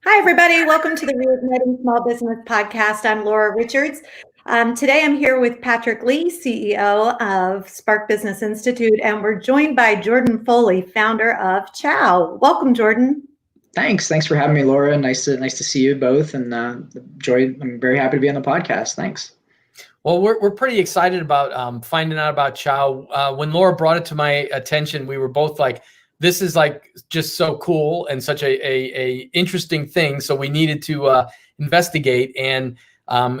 Hi, everybody. Welcome to the Reigniting Small Business Podcast. I'm Laura Richards. Today, I'm here with Patrick Lee, CEO of Spark Business Institute, and we're joined by Jordan Foley, founder of Chow. Welcome, Jordan. Thanks for having me, Laura. Nice to see you both, and Joy. I'm very happy to be on the podcast. Thanks. Well, we're pretty excited about finding out about Chow. When Laura brought it to my attention, we were both like, this is like just so cool and such a interesting thing. So we needed to investigate, and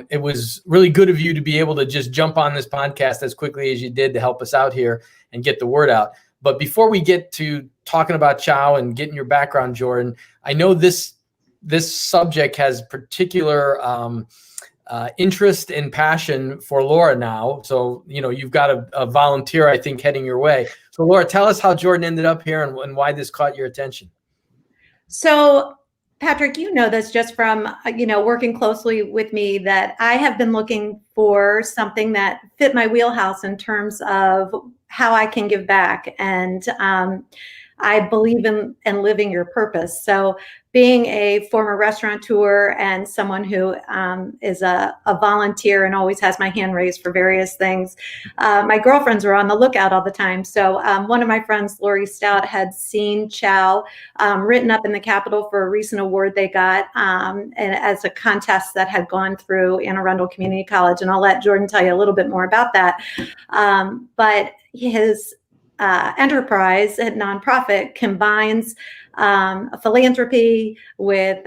it was really good of you to be able to just jump on this podcast as quickly as you did to help us out here and get the word out. But before we get to talking about Chow and getting your background, Jordan, I know this subject has particular interest and passion for Laura now. So, you've got a volunteer, I think, heading your way. So Laura, tell us how Jordan ended up here and why this caught your attention. So Patrick, you know this just from, working closely with me, that I have been looking for something that fit my wheelhouse in terms of how I can give back. And I believe in living your purpose. So being a former restaurateur and someone who is a volunteer and always has my hand raised for various things, my girlfriends are on the lookout all the time. So one of my friends, Lori Stout, had seen Chow written up in the Capitol for a recent award they got and as a contest that had gone through Anne Arundel Community College. And I'll let Jordan tell you a little bit more about that. But his enterprise and nonprofit combines philanthropy with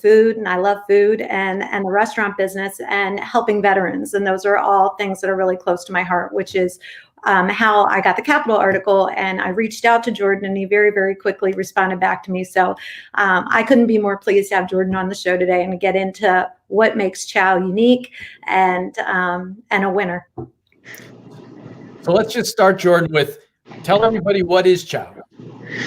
food, and I love food, and the restaurant business, and helping veterans. And those are all things that are really close to my heart, which is how I got the Capitol article. And I reached out to Jordan, and he very, very quickly responded back to me. So I couldn't be more pleased to have Jordan on the show today and get into what makes Chow unique and a winner. So let's just start, Jordan, with tell everybody, what is Chow?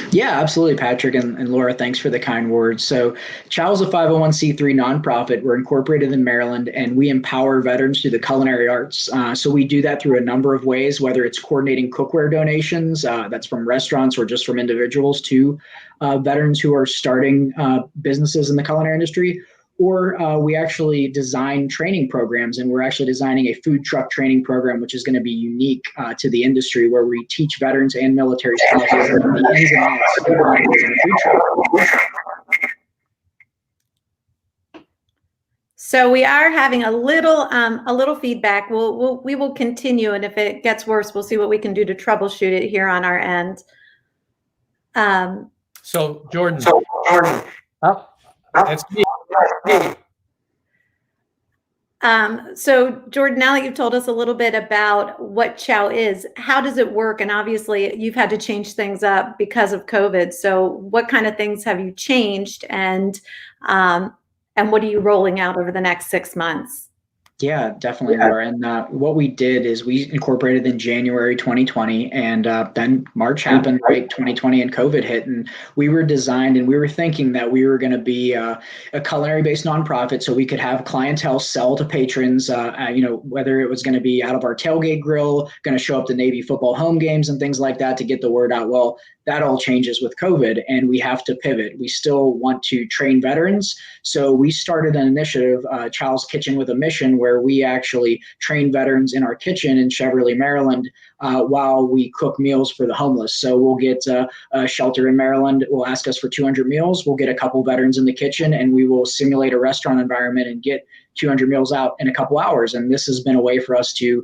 Yeah, absolutely, Patrick and Laura. Thanks for the kind words. So Chow is a 501c3 nonprofit. We're incorporated in Maryland, and we empower veterans through the culinary arts. So we do that through a number of ways, whether it's coordinating cookware donations, that's from restaurants or just from individuals to veterans who are starting businesses in the culinary industry. Or we actually design training programs, and we're actually designing a food truck training program, which is going to be unique to the industry, where we teach veterans and military spouses the ins and outs of operating a food truck. So we are having a little feedback. We will continue, and if it gets worse, we'll see what we can do to troubleshoot it here on our end. So Jordan, that's me. So Jordan, now that you've told us a little bit about what Chow is, how does it work? And obviously you've had to change things up because of COVID. So what kind of things have you changed, and what are you rolling out over the next 6 months? Yeah, definitely, Laura. And what we did is we incorporated in January 2020, and then March happened, right? 2020, and COVID hit, and we were designed, and we were thinking that we were going to be a culinary-based nonprofit, so we could have clientele sell to patrons. Whether it was going to be out of our tailgate grill, going to show up to Navy football home games and things like that to get the word out. Well, that all changes with COVID, and we have to pivot. We still want to train veterans, so we started an initiative, Chow's Kitchen with a Mission, where we actually train veterans in our kitchen in Cheverly, Maryland, while we cook meals for the homeless. So we'll get a shelter in Maryland will ask us for 200 meals. We'll get a couple veterans in the kitchen, and we will simulate a restaurant environment and get 200 meals out in a couple hours. And this has been a way for us to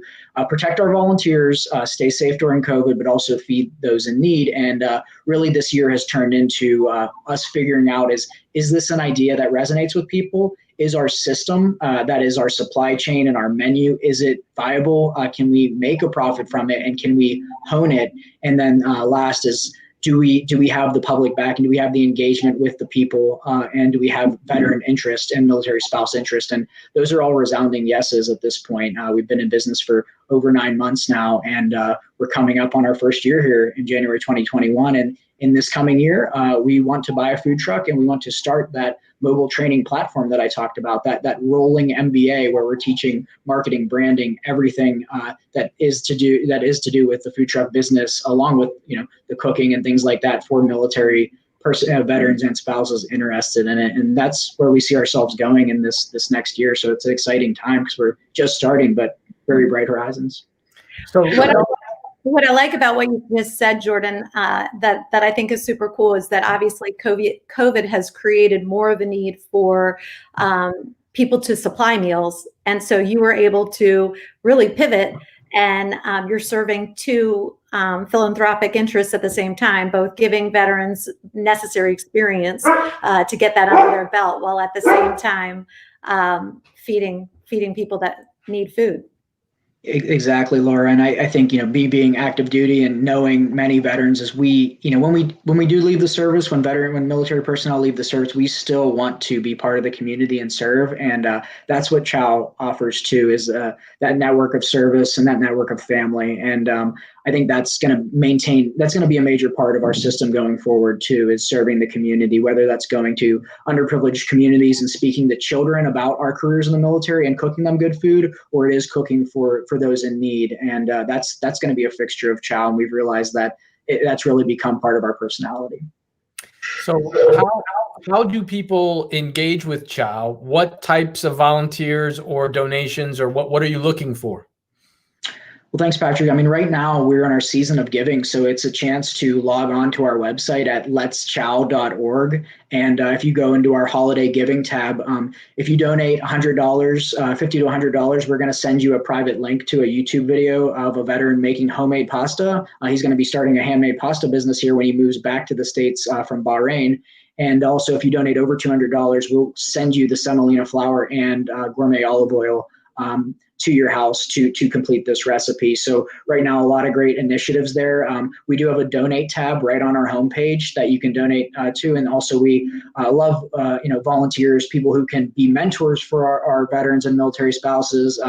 protect our volunteers, stay safe during COVID, but also feed those in need. And really this year has turned into us figuring out, is this an idea that resonates with people? Is our system, that is our supply chain and our menu, is it viable? Can we make a profit from it, and can we hone it? And then last is, do we have the public backing? Do we have the engagement with the people? And do we have veteran interest and military spouse interest? And those are all resounding yeses at this point. We've been in business for over 9 months now, and we're coming up on our first year here in January 2021. And in this coming year, we want to buy a food truck, and we want to start that mobile training platform that I talked about, that rolling MBA where we're teaching marketing, branding, everything that is to do with the food truck business, along with the cooking and things like that for military veterans and spouses interested in it. And that's where we see ourselves going in this next year. So it's an exciting time because we're just starting, but very bright horizons. So what I like about what you just said, Jordan, that I think is super cool is that obviously COVID has created more of a need for people to supply meals. And so you were able to really pivot, and you're serving two philanthropic interests at the same time, both giving veterans necessary experience to get that under their belt, while at the same time feeding people that need food. Exactly, Laura. And I think, me being active duty and knowing many veterans is when we do leave the service, when military personnel leave the service, we still want to be part of the community and serve. And that's what Chow offers too, is that network of service and that network of family. And I think that's going to be a major part of our system going forward too, is serving the community, whether that's going to underprivileged communities and speaking to children about our careers in the military and cooking them good food, or it is cooking for those in need. And that's going to be a fixture of Chow. And we've realized that that's really become part of our personality. So how do people engage with Chow? What types of volunteers or donations, or what are you looking for? Well, thanks, Patrick. I mean, right now we're in our season of giving, so it's a chance to log on to our website at letschow.org. And if you go into our holiday giving tab, if you donate $100, $50 to $100, we're going to send you a private link to a YouTube video of a veteran making homemade pasta. He's going to be starting a handmade pasta business here when he moves back to the States from Bahrain. And also, if you donate over $200, we'll send you the semolina flour and gourmet olive oil to your house to complete this recipe. So right now, a lot of great initiatives there. We do have a donate tab right on our homepage that you can donate to. And also we love, volunteers, people who can be mentors for our veterans and military spouses,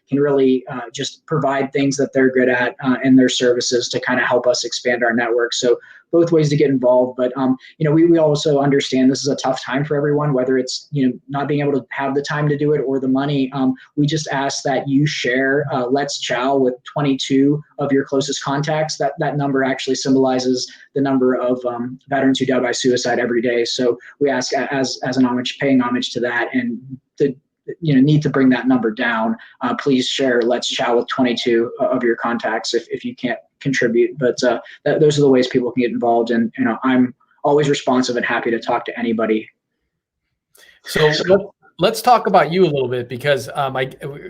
can really just provide things that they're good at in their services to kind of help us expand our network. So both ways to get involved. But, we also understand this is a tough time for everyone, whether it's, not being able to have the time to do it or the money. We just ask that you share Let's Chow with 22 of your closest contacts. That number actually symbolizes the number of veterans who die by suicide every day. So we ask as an homage, paying homage to that, and the need to bring that number down. Please share Let's Chow with 22 of your contacts if you can't contribute. But those are the ways people can get involved. And I'm always responsive and happy to talk to anybody. So let's talk about you a little bit, because I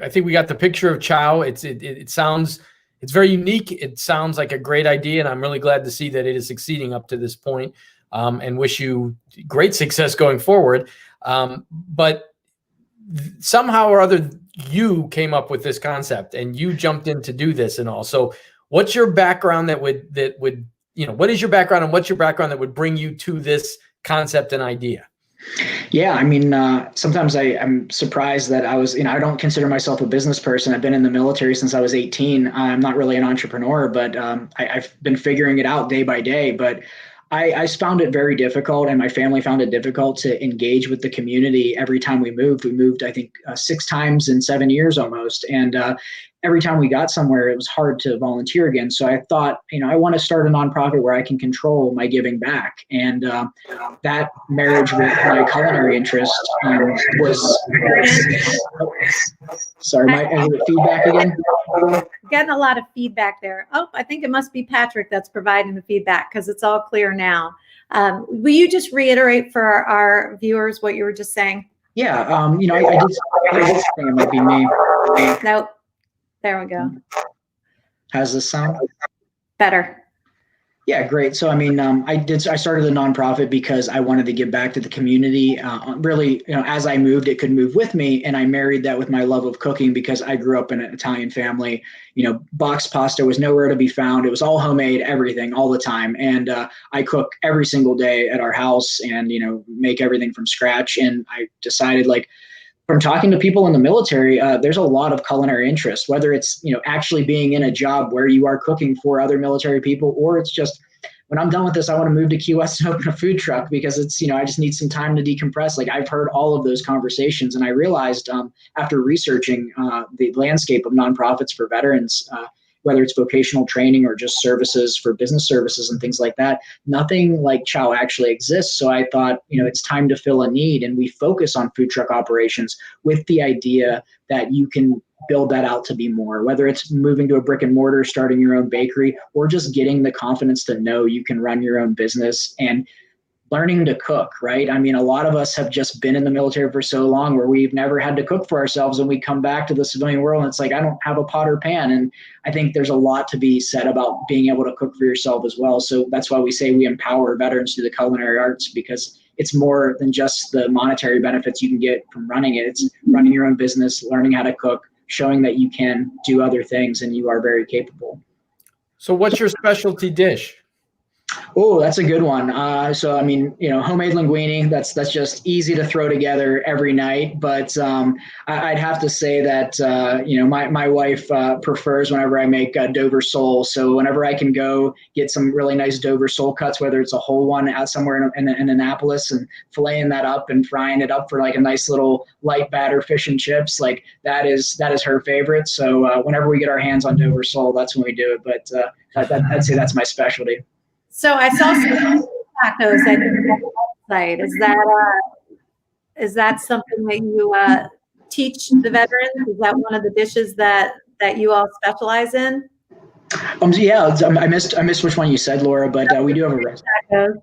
think we got the picture of Chow. It sounds, it's very unique. It sounds like a great idea, and I'm really glad to see that it is succeeding up to this point, and wish you great success going forward. But somehow or other, you came up with this concept and you jumped in to do this and all. So what's your background what is your background, and what's your background that would bring you to this concept and idea? Yeah, I mean, sometimes I'm surprised that I was, I don't consider myself a business person. I've been in the military since I was 18. I'm not really an entrepreneur, but I've been figuring it out day by day. But I found it very difficult, and my family found it difficult to engage with the community every time we moved. We moved, I think, 6 times in 7 years almost. And every time we got somewhere, it was hard to volunteer again. So I thought, I want to start a nonprofit where I can control my giving back. And that marriage with my culinary interest was. Sorry, is it feedback again? Getting a lot of feedback there. Oh, I think it must be Patrick that's providing the feedback, because it's all clear now. Will you just reiterate for our viewers what you were just saying? Yeah, I just think it might be me. Nope. There we go. How's this sound? Better. Yeah, great. So, I started a nonprofit because I wanted to give back to the community. Really, as I moved, it could move with me. And I married that with my love of cooking, because I grew up in an Italian family. Boxed pasta was nowhere to be found. It was all homemade, everything, all the time. And I cook every single day at our house and, make everything from scratch. And I decided, from talking to people in the military, there's a lot of culinary interest, whether it's, actually being in a job where you are cooking for other military people, or it's just, when I'm done with this, I want to move to Key West and open a food truck because it's, I just need some time to decompress. I've heard all of those conversations, and I realized after researching the landscape of nonprofits for veterans, whether it's vocational training or just services for business services and things like that. Nothing like Chow actually exists. So I thought, it's time to fill a need, and we focus on food truck operations with the idea that you can build that out to be more, whether it's moving to a brick and mortar, starting your own bakery, or just getting the confidence to know you can run your own business and learning to cook, right? I mean, a lot of us have just been in the military for so long where we've never had to cook for ourselves, and we come back to the civilian world and it's like, I don't have a pot or pan. And I think there's a lot to be said about being able to cook for yourself as well. So that's why we say we empower veterans through the culinary arts, because it's more than just the monetary benefits you can get from running it. It's running your own business, learning how to cook, showing that you can do other things and you are very capable. So what's your specialty dish? Oh, that's a good one. So, I mean, homemade linguine, that's just easy to throw together every night. But I'd have to say that, my wife prefers whenever I make Dover sole. So whenever I can go get some really nice Dover sole cuts, whether it's a whole one out somewhere in Annapolis, and filleting that up and frying it up for like a nice little light batter fish and chips, like that is her favorite. So whenever we get our hands on Dover sole, that's when we do it. But I'd say that's my specialty. So I saw some tacos at your website. Is that something that you teach the veterans? Is that one of the dishes that you all specialize in? Yeah, I missed which one you said, Laura, but we do have a tacos.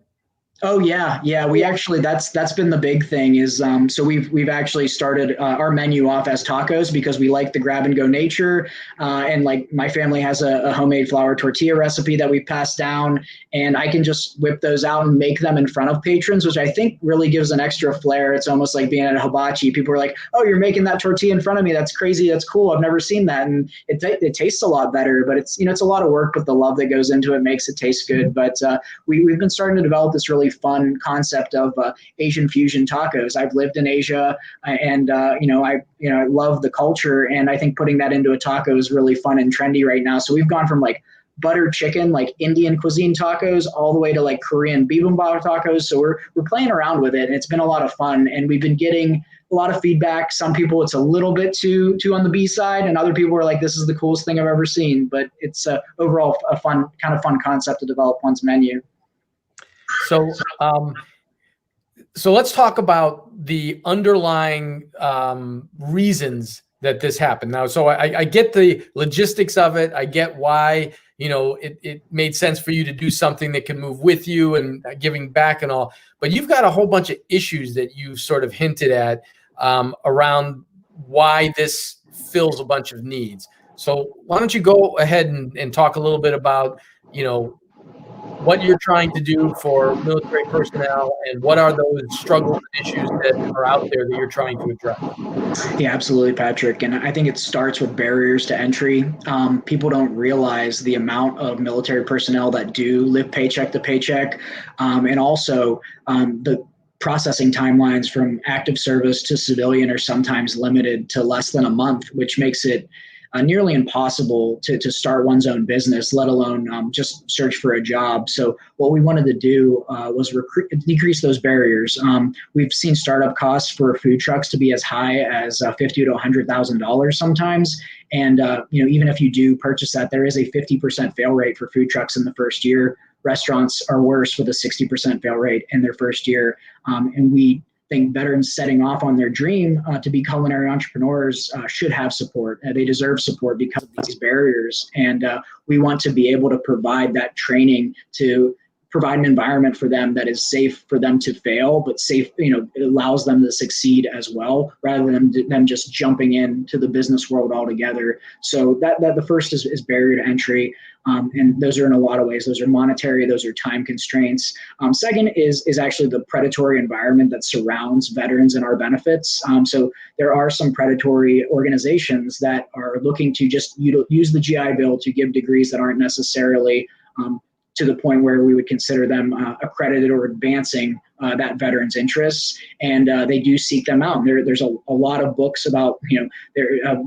Oh yeah. We actually, that's been the big thing is, so we've actually started our menu off as tacos because we like the grab and go nature. And like my family has a homemade flour tortilla recipe that we passed down, and I can just whip those out and make them in front of patrons, which I think really gives an extra flair. It's almost like being at a hibachi. People are like, oh, you're making that tortilla in front of me. That's crazy. That's cool. I've never seen that. And it tastes a lot better, but it's, it's a lot of work, but the love that goes into it makes it taste good. But we've been starting to develop this really fun concept of Asian fusion tacos. I've lived in Asia, and I love the culture, and I think putting that into a taco is really fun and trendy right now. So we've gone from like butter chicken, like Indian cuisine tacos, all the way to like Korean bibimbap tacos. So we're playing around with it, and it's been a lot of fun, and we've been getting a lot of feedback. Some people, it's a little bit too on the B side, and other people are like, this is the coolest thing I've ever seen. But it's overall a fun concept to develop one's menu. So, so let's talk about the underlying reasons that this happened. Now, so I get the logistics of it. I get why, it made sense for you to do something that can move with you and giving back and all. But you've got a whole bunch of issues that you've sort of hinted at around why this fills a bunch of needs. So why don't you go ahead and talk a little bit about, what you're trying to do for military personnel, and what are those struggles and issues that are out there that you're trying to address? Yeah, absolutely, Patrick. And I think it starts with barriers to entry. People don't realize the amount of military personnel that do live paycheck to paycheck. And also the processing timelines from active service to civilian are sometimes limited to less than a month, which makes it nearly impossible to start one's own business, let alone just search for a job. So what we wanted to do was decrease those barriers. We've seen startup costs for food trucks to be as high as $50,000 to $100,000 sometimes. And even if you do purchase that, there is a 50% fail rate for food trucks in the first year. Restaurants are worse with a 60% fail rate in their first year. And we think veterans setting off on their dream to be culinary entrepreneurs should have support. They deserve support because of these barriers. And we want to be able to provide that training to provide an environment for them that is safe for them to fail, but safe, it allows them to succeed as well, rather than them just jumping into the business world altogether. So that the first is barrier to entry. And those are in a lot of ways. Those are monetary, those are time constraints. Second is actually the predatory environment that surrounds veterans and our benefits. So there are some predatory organizations that are looking to just use the GI Bill to give degrees that aren't necessarily to the point where we would consider them accredited or advancing that veteran's interests, and they do seek them out. There's a lot of books about,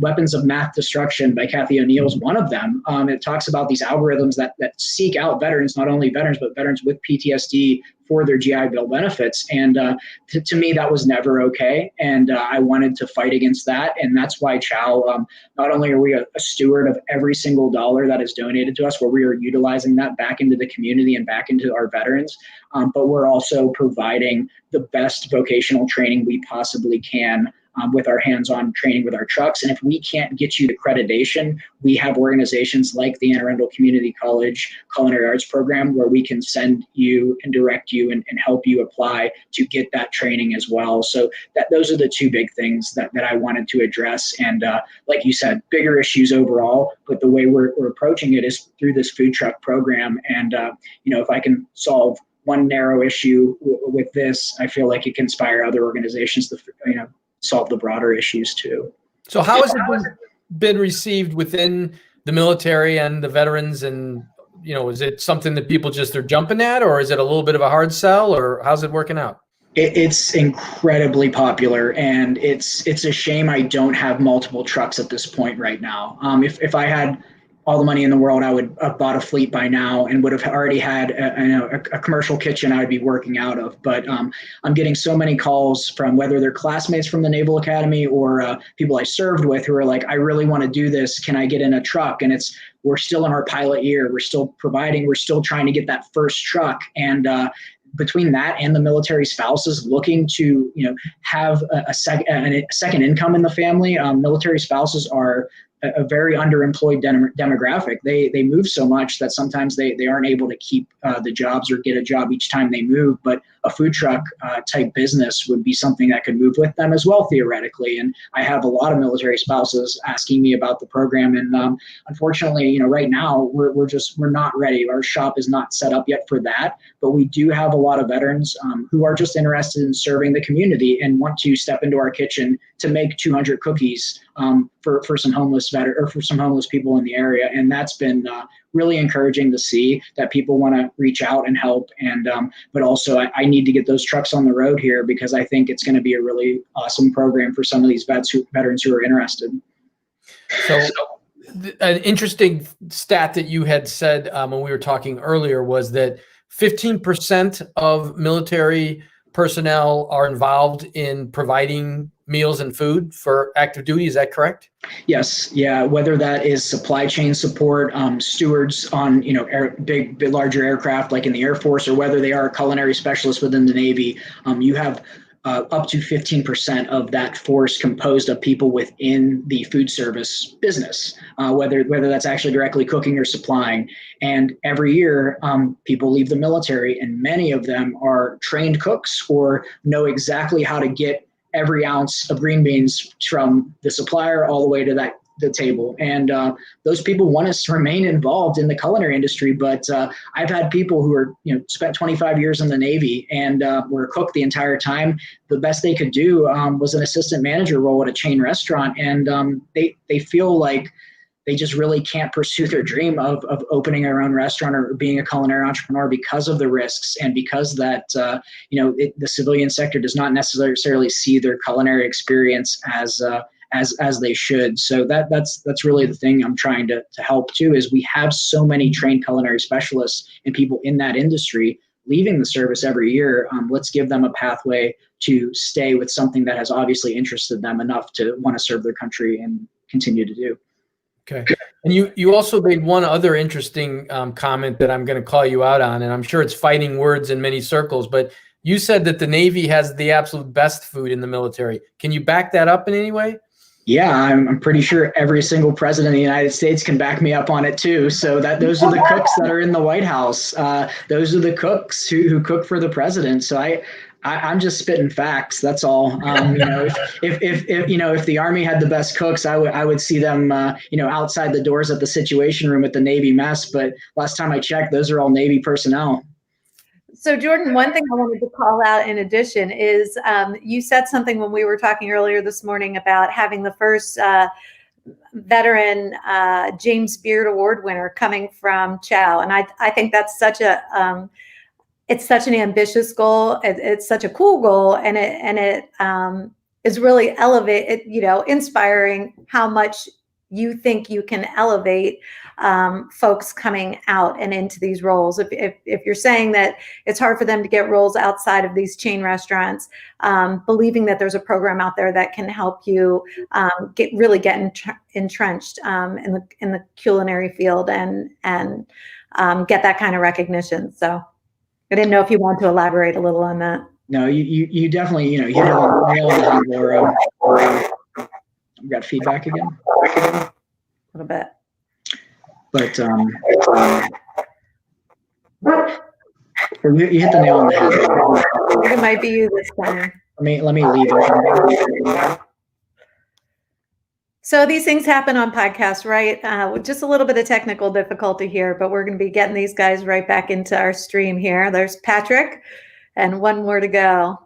Weapons of Math Destruction by Kathy O'Neil is one of them. It talks about these algorithms that seek out veterans, not only veterans, but veterans with PTSD for their GI Bill benefits. And to me, that was never okay. And I wanted to fight against that. And that's why Chow, not only are we a steward of every single dollar that is donated to us, where we are utilizing that back into the community and back into our veterans, but we're also providing the best vocational training we possibly can with our hands-on training with our trucks. And if we can't get you to accreditation, we have organizations like the Anne Arundel Community College Culinary Arts Program where we can send you and direct you and help you apply to get that training as well. So those are the two big things that I wanted to address. And like you said, bigger issues overall, but the way we're approaching it is through this food truck program. And if I can solve one narrow issue with this, I feel like it can inspire other organizations to solve the broader issues too. So how has it been received within the military and the veterans? And, is it something that people just are jumping at, or is it a little bit of a hard sell, or how's it working out? It's incredibly popular, and it's a shame I don't have multiple trucks at this point right now. If I had all the money in the world, I would have bought a fleet by now and would have already had a commercial kitchen I would be working out of. But I'm getting so many calls from whether they're classmates from the Naval Academy or people I served with who are like, I really want to do this. Can I get in a truck? And we're still in our pilot year. We're still trying to get that first truck. And between that and the military spouses looking to have a second income in the family, military spouses are a very underemployed demographic. They move so much that sometimes they aren't able to keep the jobs or get a job each time they move. But a food truck type business would be something that could move with them as well, theoretically. And I have a lot of military spouses asking me about the program. And unfortunately, right now we're not ready. Our shop is not set up yet for that. But we do have a lot of veterans who are just interested in serving the community and want to step into our kitchen to make 200 cookies for some homeless for some homeless people in the area. And that's been really encouraging to see that people want to reach out and help. And but also I need to get those trucks on the road here because I think it's going to be a really awesome program for some of these veterans who are interested. So an interesting stat that you had said when we were talking earlier was that 15% of military personnel are involved in providing meals and food for active duty. Is that correct? Yes. Yeah. Whether that is supply chain support, stewards on, big, larger aircraft like in the Air Force, or whether they are a culinary specialist within the Navy, you have up to 15% of that force composed of people within the food service business, whether that's actually directly cooking or supplying. And every year, people leave the military, and many of them are trained cooks or know exactly how to get every ounce of green beans from the supplier all the way to the table. And those people want us to remain involved in the culinary industry. But I've had people who are, spent 25 years in the Navy and were a cook the entire time. The best they could do was an assistant manager role at a chain restaurant. And they feel like they just really can't pursue their dream of opening their own restaurant or being a culinary entrepreneur because of the risks and because that, the civilian sector does not necessarily see their culinary experience as they should. So that's really the thing I'm trying to help too, is we have so many trained culinary specialists and people in that industry leaving the service every year. Let's give them a pathway to stay with something that has obviously interested them enough to want to serve their country and continue to do. Okay. And you also made one other interesting comment that I'm going to call you out on, and I'm sure it's fighting words in many circles, but you said that the Navy has the absolute best food in the military. Can you back that up in any way? Yeah, I'm pretty sure every single president of the United States can back me up on it too. So those are the cooks that are in the White House. Those are the cooks who cook for the president. So I'm just spitting facts. That's all. If the Army had the best cooks, I would see them, outside the doors at the Situation Room at the Navy mess. But last time I checked, those are all Navy personnel. So Jordan, one thing I wanted to call out in addition is you said something when we were talking earlier this morning about having the first veteran James Beard Award winner coming from Chow. And I think that's such a it's such an ambitious goal. It's such a cool goal, and it is really inspiring how much you think you can elevate folks coming out and into these roles. If you're saying that it's hard for them to get roles outside of these chain restaurants, believing that there's a program out there that can help you get entrenched in the culinary field and get that kind of recognition. So I didn't know if you want to elaborate a little on that. No, you definitely, you hit it on the nail on the head, Laura. We got feedback again? A little bit. But you hit the nail on the head. I think it might be you this time. Let me leave and come back. So these things happen on podcasts, right? With just a little bit of technical difficulty here, but we're going to be getting these guys right back into our stream here. There's Patrick, and one more to go.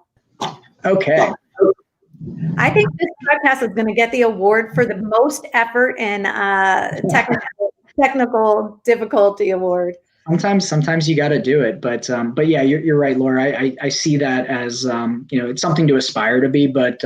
Okay. I think this podcast is going to get the award for the most effort in technical difficulty award. Sometimes you got to do it, but yeah, you're right, Laura. I see that as it's something to aspire to be, but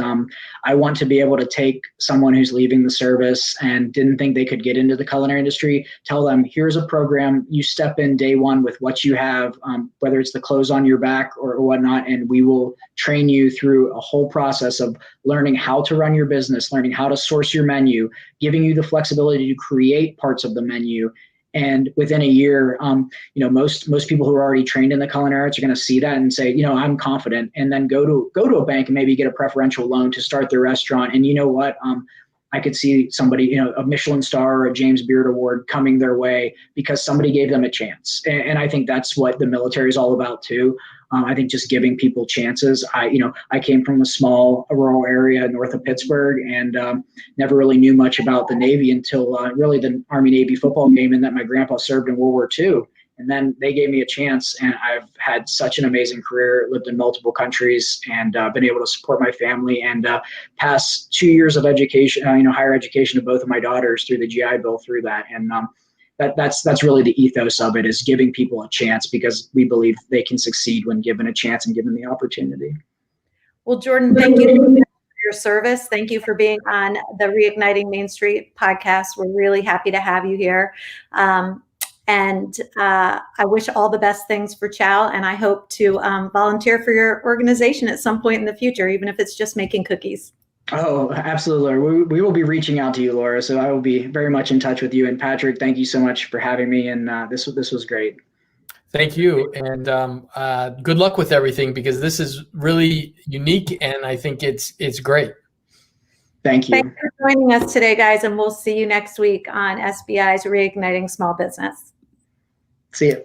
I want to be able to take someone who's leaving the service and didn't think they could get into the culinary industry, tell them, here's a program, you step in day one with what you have, whether it's the clothes on your back or whatnot, and we will train you through a whole process of learning how to run your business, learning how to source your menu, giving you the flexibility to create parts of the menu. And within a year, most people who are already trained in the culinary arts are going to see that and say, I'm confident, and then go to a bank and maybe get a preferential loan to start their restaurant. And you know what? I could see somebody, a Michelin star or a James Beard Award coming their way because somebody gave them a chance. And I think that's what the military is all about too. I think just giving people chances. I came from a small rural area north of Pittsburgh and never really knew much about the Navy until really the Army-Navy football game, and that my grandpa served in World War II. And then they gave me a chance, and I've had such an amazing career, lived in multiple countries, and been able to support my family and pass 2 years of education, higher education to both of my daughters through the GI Bill through that. And that's really the ethos of it, is giving people a chance because we believe they can succeed when given a chance and given the opportunity. Well, Jordan, thank you for your service. Thank you for being on the Reigniting Main Street podcast. We're really happy to have you here. And I wish all the best things for Chow, and I hope to volunteer for your organization at some point in the future, even if it's just making cookies. Oh, absolutely. We will be reaching out to you, Laura. So I will be very much in touch with you. And Patrick, thank you so much for having me. And this was great. Thank you. And good luck with everything, because this is really unique. And I think it's great. Thank you. Thanks for joining us today, guys. And we'll see you next week on SBI's Reigniting Small Business. See you. Bye.